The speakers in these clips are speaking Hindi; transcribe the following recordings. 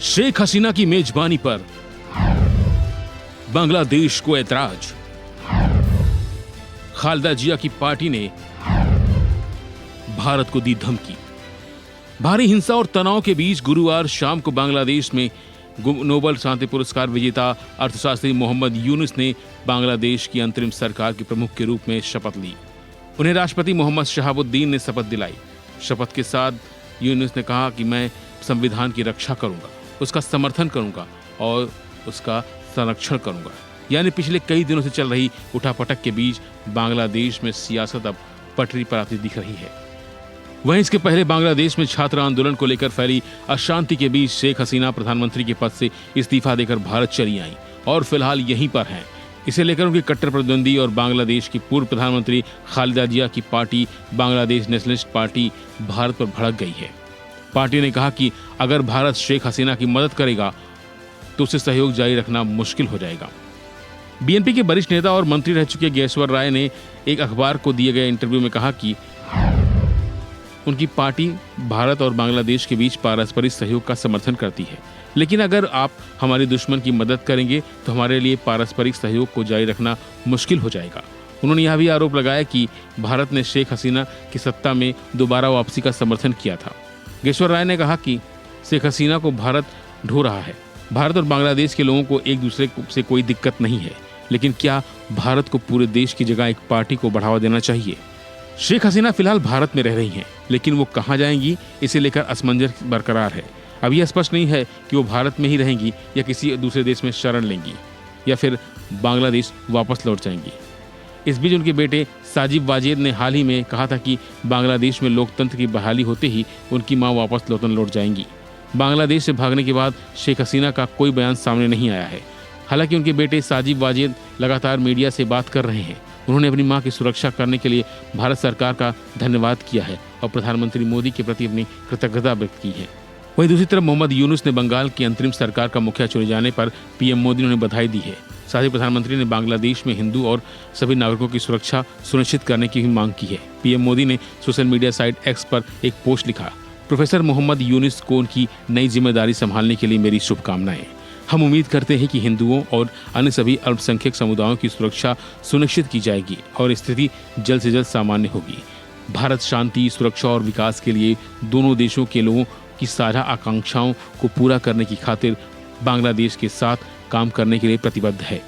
शेख हसीना की मेजबानी पर बांग्लादेश को ऐतराज। खालिदा जिया की पार्टी ने भारत को दी धमकी। भारी हिंसा और तनाव के बीच गुरुवार शाम को बांग्लादेश में नोबेल शांति पुरस्कार विजेता अर्थशास्त्री मोहम्मद यूनुस ने बांग्लादेश की अंतरिम सरकार के प्रमुख के रूप में शपथ ली। उन्हें राष्ट्रपति मोहम्मद शहाबुद्दीन ने शपथ दिलाई। शपथ के साथ यूनुस ने कहा कि मैं संविधान की रक्षा करूंगा, उसका समर्थन करूंगा और उसका संरक्षण करूंगा। यानी पिछले कई दिनों से चल रही उठापटक के बीच बांग्लादेश में सियासत अब पटरी पर आती दिख रही है। वहीं इसके पहले बांग्लादेश में छात्र आंदोलन को लेकर फैली अशांति के बीच शेख हसीना प्रधानमंत्री के पद से इस्तीफा देकर भारत चली आईं और फिलहाल यहीं पर हैं। इसे लेकर उनके कट्टर प्रतिद्वंदी और बांग्लादेश की पूर्व प्रधानमंत्री खालिदा जिया की party Bangladesh nationalist party Bharat पर भड़क गई है। पार्टी ने कहा कि अगर भारत शेख हसीना की मदद करेगा तो उसे सहयोग जारी रखना मुश्किल हो जाएगा। बीएनपी के वरिष्ठ नेता और मंत्री रह चुके गेश्वर राय ने एक अखबार को दिए गए इंटरव्यू में कहा कि उनकी पार्टी भारत और बांग्लादेश के बीच पारस्परिक सहयोग का समर्थन करती है, लेकिन अगर आप हमारे दुश्मन की मदद करेंगे तो हमारे लिए पारस्परिक सहयोग को जारी रखना मुश्किल हो जाएगा। उन्होंने यह भी आरोप लगाया कि भारत ने शेख हसीना की सत्ता में दोबारा वापसी का समर्थन किया था। गेश्वर राय ने कहा कि शेख हसीना को भारत ढो रहा है। भारत और बांग्लादेश के लोगों को एक दूसरे से कोई दिक्कत नहीं है, लेकिन क्या भारत को पूरे देश की जगह एक पार्टी को बढ़ावा देना चाहिए? शेख हसीना फिलहाल भारत में रह रही हैं, लेकिन वो कहां जाएंगी इसे लेकर असमंजस बरकरार है। अब यह स्पष्ट नहीं है कि वो भारत में ही रहेंगी या किसी दूसरे देश में शरण लेंगी या फिर बांग्लादेश वापस लौट जाएंगी। इस बीच उनके बेटे साजिब वाजेद ने हाल ही में कहा था कि बांग्लादेश में लोकतंत्र की बहाली होते ही उनकी मां वापस लौट जाएंगी। बांग्लादेश से भागने के बाद शेख हसीना का कोई बयान सामने नहीं आया है। हालांकि उनके बेटे साजिब वाजेद लगातार मीडिया से बात कर रहे हैं। उन्होंने अपनी मां की सुरक्षा करने के लिए भारत सरकार का धन्यवाद किया है और प्रधानमंत्री मोदी के प्रति अपनी कृतज्ञता व्यक्त की है। वहीं दूसरी तरफ मोहम्मद यूनुस ने बंगाल की अंतरिम सरकार का मुखिया चुने जाने पर पीएम मोदी ने उन्हें बधाई दी है। साथ ही प्रधानमंत्री ने बांग्लादेश में हिंदू और सभी नागरिकों की सुरक्षा सुनिश्चित करने की भी मांग की है। पीएम मोदी ने सोशल मीडिया साइट एक्स पर एक पोस्ट लिखा, प्रोफेसर मोहम्मद यूनुस को उनकी नई जिम्मेदारी संभालने के लिए मेरी शुभकामनाएं। हम उम्मीद करते हैं कि हिंदुओं और अन्य सभी अल्पसंख्यक समुदायों की सुरक्षा सुनिश्चित की जाएगी और स्थिति जल्द से जल्द सामान्य होगी। भारत शांति, सुरक्षा और विकास के लिए दोनों देशों के लोगों की साझा आकांक्षाओं को पूरा करने की खातिर बांग्लादेश के साथ काम करने के लिए प्रतिबद्ध है।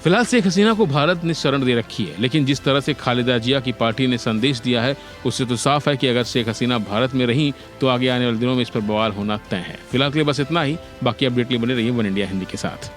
फिलहाल शेख हसीना को भारत ने शरण दे रखी है, लेकिन जिस तरह से खालिदा जिया की पार्टी ने संदेश दिया है उससे तो साफ है कि अगर शेख हसीना भारत में रहीं तो आगे आने वाले दिनों में इस पर बवाल होना तय है। फिलहाल के लिए बस इतना ही। बाकी अपडेट के लिए बने रहिए वन इंडिया हिंदी के साथ।